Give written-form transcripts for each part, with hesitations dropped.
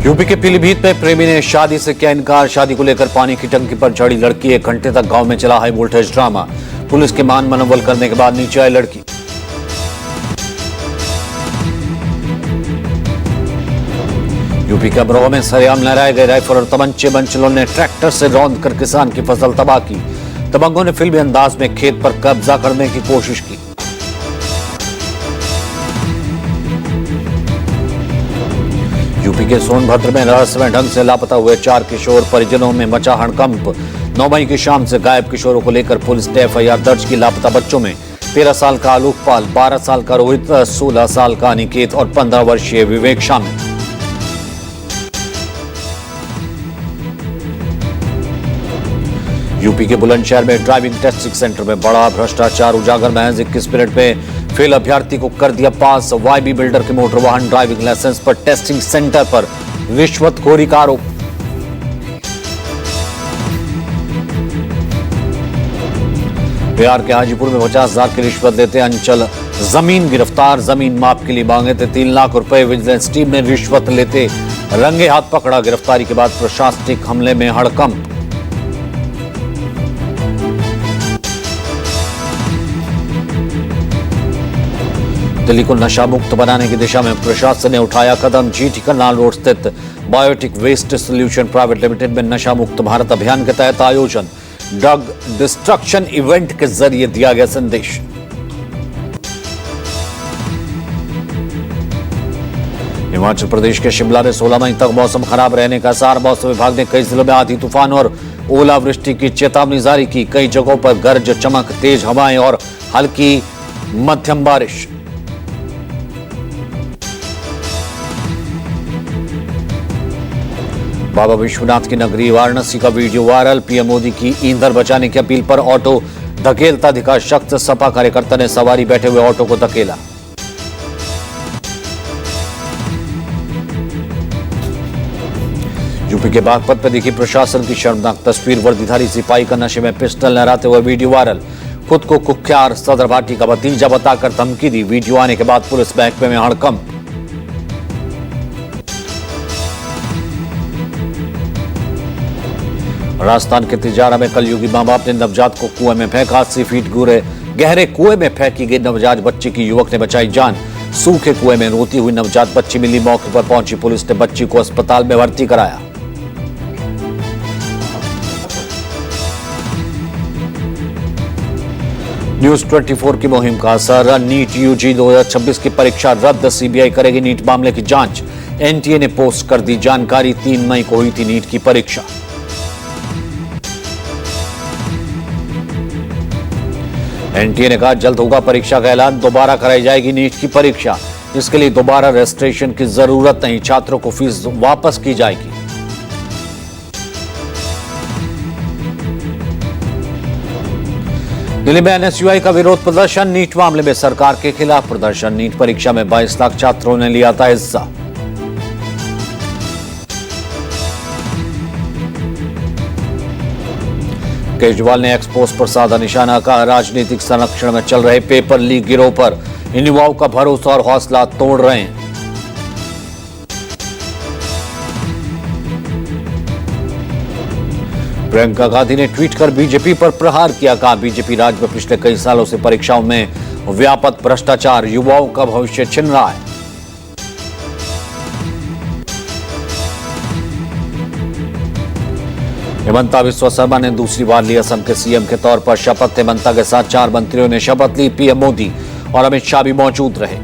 UP के पीलीभीत में प्रेमी ने शादी से किया इनकार। शादी को लेकर पानी की टंकी पर चढ़ी लड़की। 1 घंटे तक गांव में चला हाई वोल्टेज ड्रामा। पुलिस के मान मनोबल करने के बाद नीचे आई लड़की। यूपी के अमरोहा में सरेआम लहराए गए राइफल और तमंचे। बंचलों ने ट्रैक्टर से रौंद कर किसान की फसल तबाह की। दबंगों ने फिल्मी अंदाज में खेत पर कब्जा करने की कोशिश की। यूपी के सोनभद्र में रहस्यमय ढंग से लापता हुए 4 किशोर। परिजनों में मचा हड़कंप। 9 मई की शाम से गायब किशोरों को लेकर पुलिस ने एफआईआर दर्ज की। लापता बच्चों में 13 साल का आलोक पाल, 12 साल का रोहित, 16 साल का अनिकेत और 15 वर्षीय विवेक शामिल। यूपी के बुलंदशहर में ड्राइविंग टेस्टिंग सेंटर में बड़ा भ्रष्टाचार उजागर। महज 21 मिनट में फेल अभ्यर्थी को कर दिया पास। वाईबी बिल्डर के मोटर वाहन ड्राइविंग लाइसेंस पर टेस्टिंग सेंटर पर रिश्वतखोरी का आरोप। बिहार के हाजीपुर में 50,000 की रिश्वत देते अंचल जमीन गिरफ्तार। जमीन माप के लिए मांगे थे 3 लाख रुपए। विजिलेंस टीम ने रिश्वत लेते रंगे हाथ पकड़ा। गिरफ्तारी के बाद प्रशासनिक हमले में हड़कंप। दिल्ली को नशा मुक्त बनाने की दिशा में प्रशासन ने उठाया कदम। जीटी करनाल रोड स्थित biotic waste solution private limited में नशा मुक्त भारत अभियान के तहत आयोजन। ड्रग डिस्ट्रक्शन इवेंट के जरिए दिया गया संदेश। हिमाचल प्रदेश के शिमला में 16 मई तक मौसम खराब रहने का आसार। मौसम विभाग ने कई जिलों में आंधी तूफान और ओलावृष्टि की चेतावनी जारी की। कई जगहों पर गरज चमक, तेज हवाएं और हल्की मध्यम बारिश। बाबा विश्वनाथ की नगरी वाराणसी का वीडियो वायरल। पीएम मोदी की ईंधन बचाने की अपील पर ऑटो धकेलता दिखा शख्स। सपा कार्यकर्ता ने सवारी बैठे हुए ऑटो को धकेला। यूपी के बागपत पर दिखी प्रशासन की शर्मनाक तस्वीर। वर्दीधारी सिपाही का नशे में पिस्टल लहराते हुए वीडियो वायरल। खुद को कुख्यात सदर पार्टी का भतीजा बताकर धमकी दी। वीडियो आने के बाद पुलिस महकमे में हड़कंप। राजस्थान के तिजारा में कलयुगी मां बाप ने नवजात को कुएं में फेंका। 80 फीट गहरे कुएं में फेंकी गई नवजात बच्ची की युवक ने बचाई जान। सूखे कुएं में रोती हुई नवजात बच्ची मिली। मौके पर पहुंची पुलिस ने बच्ची को अस्पताल में भर्ती कराया। न्यूज 24 की मुहिम का असर। नीट यूजी 2026 की परीक्षा रद्द। सीबीआई करेगी नीट मामले की जांच। एनटीए ने पोस्ट कर दी जानकारी। 3 मई को हुई थी नीट की परीक्षा। एनटीए ने कहा जल्द होगा परीक्षा का ऐलान। दोबारा कराई जाएगी नीट की परीक्षा। इसके लिए दोबारा रजिस्ट्रेशन की जरूरत नहीं। छात्रों को फीस वापस की जाएगी। दिल्ली में एनएसयूआई का विरोध प्रदर्शन। नीट मामले में सरकार के खिलाफ प्रदर्शन। नीट परीक्षा में 22 लाख छात्रों ने लिया था हिस्सा। केजरीवाल ने एक्सपोज पर साधा निशाना। कहा राजनीतिक संरक्षण में चल रहे पेपर लीक गिरोह पर इन युवाओं का भरोसा और हौसला तोड़ रहे हैं। प्रियंका गांधी ने ट्वीट कर बीजेपी पर प्रहार किया। कहा बीजेपी राज में पिछले कई सालों से परीक्षाओं में व्यापक भ्रष्टाचार, युवाओं का भविष्य छिन रहा है। हेमंता बिस्वा शर्मा ने दूसरी बार ली असम के सीएम के तौर पर शपथ। हेमंता के साथ 4 मंत्रियों ने शपथ ली। पीएम मोदी और अमित शाह भी मौजूद रहे।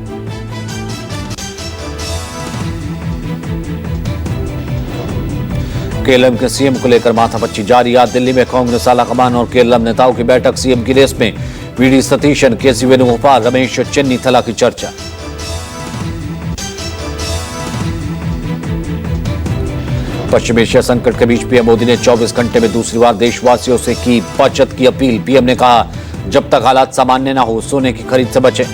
केरल के सीएम को लेकर माथापच्ची जारी। आज दिल्ली में कांग्रेस आलाकमान और केरल नेताओं की बैठक। सीएम की रेस में वीडी सतीशन, केसी वेणुगोपाल, रमेश चेन्नीथला की चर्चा। पश्चिम एशिया संकट के बीच पीएम मोदी ने 24 घंटे में दूसरी बार देशवासियों से की बचत की अपील। पीएम ने कहा जब तक हालात सामान्य ना हो सोने की खरीद से बचें।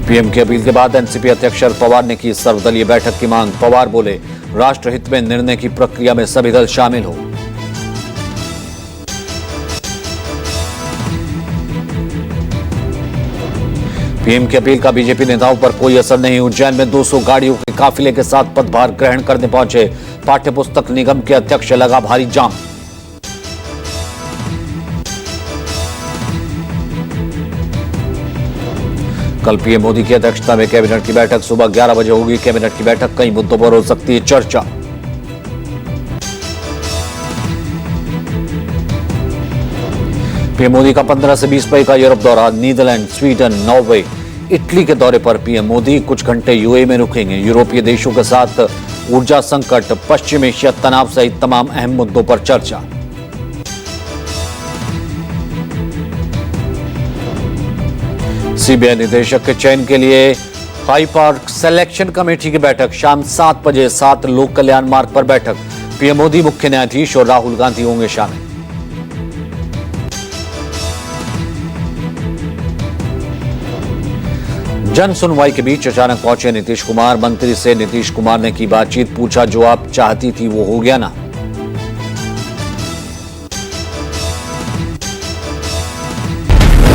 पीएम की अपील के बाद एनसीपी अध्यक्ष शरद पवार ने की सर्वदलीय बैठक की मांग। पवार बोले राष्ट्रहित में निर्णय की प्रक्रिया में सभी दल शामिल हो। पीएम की अपील का बीजेपी नेताओं पर कोई असर नहीं। उज्जैन में 200 गाड़ियों के काफिले के साथ पदभार ग्रहण करने पहुंचे पाठ्य पुस्तक निगम के अध्यक्ष, लगा भारी जाम। कल पीएम मोदी की अध्यक्षता में कैबिनेट की बैठक सुबह 11 बजे होगी। कैबिनेट की बैठक कई मुद्दों पर हो सकती है चर्चा। पीएम मोदी का 15 से 20 मई का यूरोप दौरा। नीदरलैंड, स्वीडन, नॉर्वे, इटली के दौरे पर पीएम मोदी कुछ घंटे यूएई में रुकेंगे। यूरोपीय देशों के साथ ऊर्जा संकट, पश्चिम एशिया तनाव सहित तमाम अहम मुद्दों पर चर्चा। सीबीआई निदेशक के चयन के लिए हाई पार्क सिलेक्शन कमेटी की बैठक शाम 7 बजे 7 लोक कल्याण मार्ग पर बैठक। पीएम मोदी, मुख्य न्यायाधीश और राहुल गांधी होंगे शामिल। जन सुनवाई के बीच अचानक पहुंचे नीतीश कुमार। मंत्री से नीतीश कुमार ने की बातचीत, पूछा जो आप चाहती थी वो हो गया ना।